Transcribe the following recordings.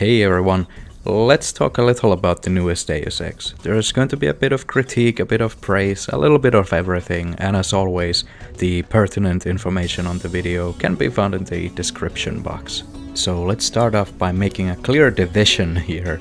Hey everyone, let's talk a little about the newest Deus Ex. There's going to be a bit of critique, a bit of praise, a little bit of everything, and as always, the pertinent information on the video can be found in the description box. So let's start off by making a clear division here.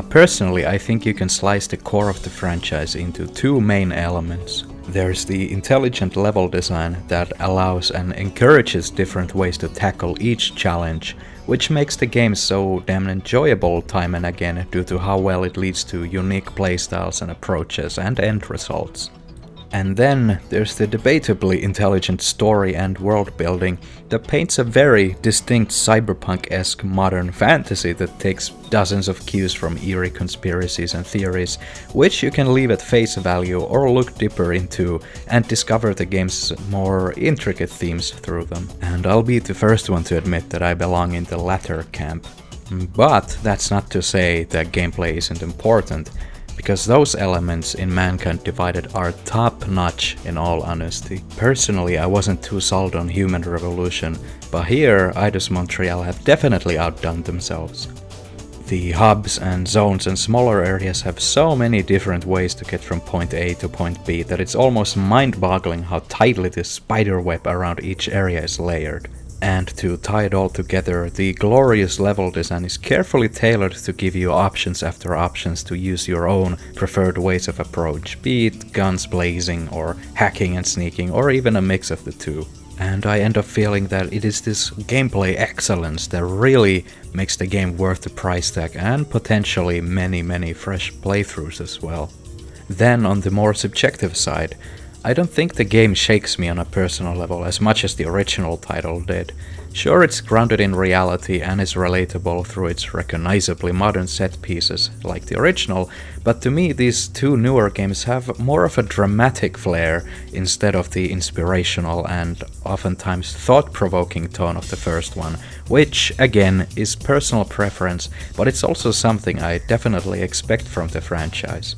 Personally, I think you can slice the core of the franchise into two main elements. There's the intelligent level design that allows and encourages different ways to tackle each challenge, which makes the game so damn enjoyable time and again due to how well it leads to unique playstyles and approaches and end results. And then there's the debatably intelligent story and world building that paints a very distinct cyberpunk-esque modern fantasy that takes dozens of cues from eerie conspiracies and theories, which you can leave at face value or look deeper into and discover the game's more intricate themes through them. And I'll be the first one to admit that I belong in the latter camp. But that's not to say that gameplay isn't important, because those elements in Mankind Divided are top-notch in all honesty. Personally, I wasn't too sold on Human Revolution, but here Eidos Montreal have definitely outdone themselves. The hubs and zones and smaller areas have so many different ways to get from point A to point B that it's almost mind-boggling how tightly the spiderweb around each area is layered. And to tie it all together, the glorious level design is carefully tailored to give you options after options to use your own preferred ways of approach, be it guns blazing or hacking and sneaking or even a mix of the two. And I end up feeling that it is this gameplay excellence that really makes the game worth the price tag and potentially many fresh playthroughs as well. Then on the more subjective side, I don't think the game shakes me on a personal level as much as the original title did. Sure, it's grounded in reality and is relatable through its recognizably modern set pieces like the original, but to me these two newer games have more of a dramatic flair instead of the inspirational and oftentimes thought-provoking tone of the first one, which again is personal preference, but it's also something I definitely expect from the franchise.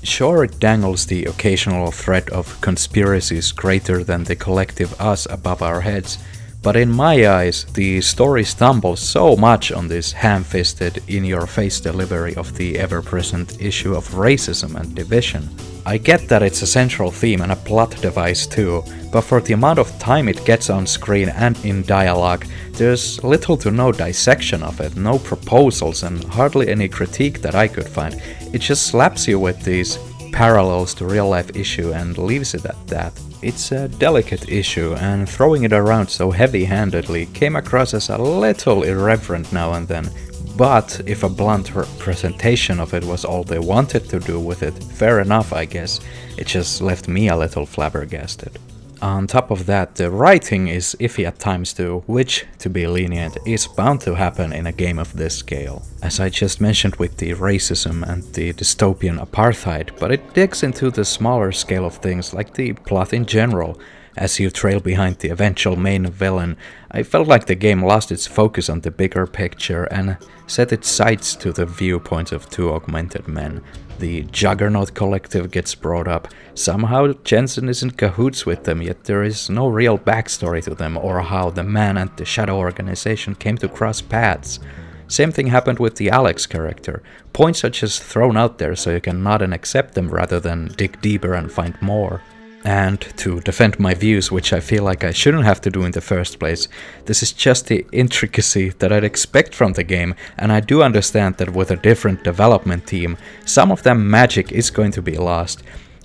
Sure, it dangles the occasional threat of conspiracies greater than the collective us above our heads, but in my eyes, the story stumbles so much on this ham-fisted, in-your-face delivery of the ever-present issue of racism and division. I get that it's a central theme and a plot device too, but for the amount of time it gets on screen and in dialogue, there's little to no dissection of it, no proposals and hardly any critique that I could find. It just slaps you with these parallels to real-life issue and leaves it at that. It's a delicate issue, and throwing it around so heavy-handedly came across as a little irreverent now and then. But if a blunt representation of it was all they wanted to do with it, fair enough I guess. It just left me a little flabbergasted. On top of that, the writing is iffy at times too, which, to be lenient, is bound to happen in a game of this scale. As I just mentioned with the racism and the dystopian apartheid, but it digs into the smaller scale of things like the plot in general. As you trail behind the eventual main villain, I felt like the game lost its focus on the bigger picture and set its sights to the viewpoints of two augmented men. The Juggernaut Collective gets brought up. Somehow Jensen is in cahoots with them, yet there is no real backstory to them or how the Man and the Shadow Organization came to cross paths. Same thing happened with the Alex character. Points are just thrown out there so you can nod and accept them rather than dig deeper and find more. And to defend my views, which I feel like I shouldn't have to do in the first place, this is just the intricacy that I'd expect from the game, and I do understand that with a different development team, some of that magic is going to be lost.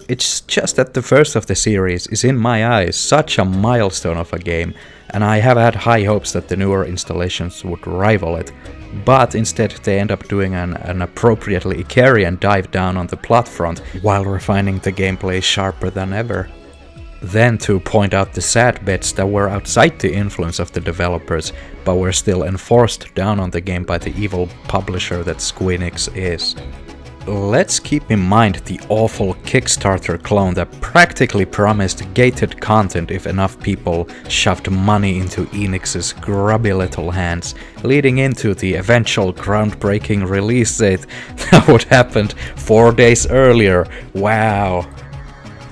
It's just that the first of the series is in my eyes such a milestone of a game, and I have had high hopes that the newer installations would rival it. But instead they end up doing an appropriately Icarian dive down on the plot front while refining the gameplay sharper than ever. Then to point out the sad bits that were outside the influence of the developers, but were still enforced down on the game by the evil publisher that Squeenix is. Let's keep in mind the awful Kickstarter clone that practically promised gated content if enough people shoved money into Enix's grubby little hands, leading into the eventual groundbreaking release date that would happen 4 days earlier. Wow.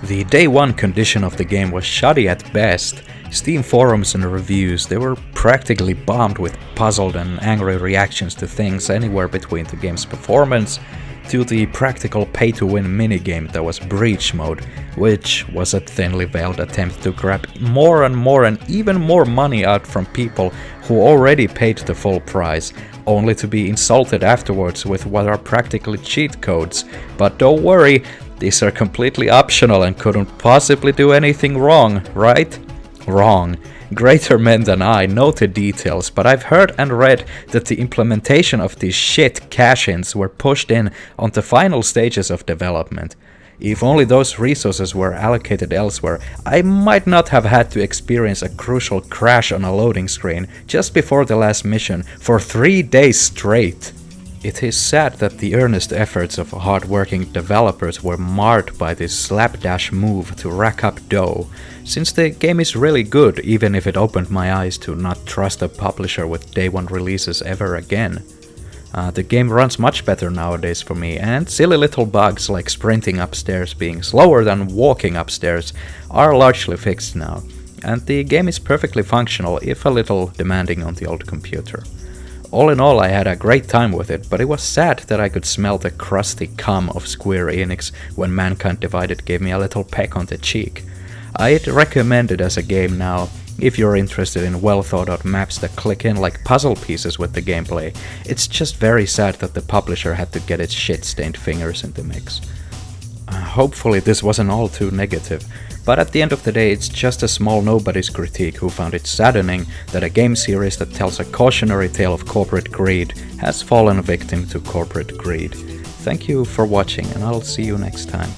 The day one condition of the game was shoddy at best. Steam forums and reviews, they were practically bombed with puzzled and angry reactions to things anywhere between the game's performance to the practical pay-to-win minigame that was Breach Mode, which was a thinly veiled attempt to grab more and even more money out from people who already paid the full price, only to be insulted afterwards with what are practically cheat codes. But don't worry, these are completely optional and couldn't possibly do anything wrong, right? Wrong. Greater men than I know the details, but I've heard and read that the implementation of these shit cash-ins were pushed in on the final stages of development. If only those resources were allocated elsewhere, I might not have had to experience a crucial crash on a loading screen just before the last mission for 3 days straight. It is sad that the earnest efforts of hard-working developers were marred by this slapdash move to rack up dough, since the game is really good even if it opened my eyes to not trust a publisher with day one releases ever again. The game runs much better nowadays for me, and silly little bugs like sprinting upstairs being slower than walking upstairs are largely fixed now, and the game is perfectly functional if a little demanding on the old computer. All in all, I had a great time with it, but it was sad that I could smell the crusty cum of Square Enix when Mankind Divided gave me a little peck on the cheek. I'd recommend it as a game now, if you're interested in well thought out maps that click in like puzzle pieces with the gameplay. It's just very sad that the publisher had to get its shit-stained fingers in the mix. Hopefully this wasn't all too negative, but at the end of the day it's just a small nobody's critique who found it saddening that a game series that tells a cautionary tale of corporate greed has fallen victim to corporate greed. Thank you for watching, and I'll see you next time.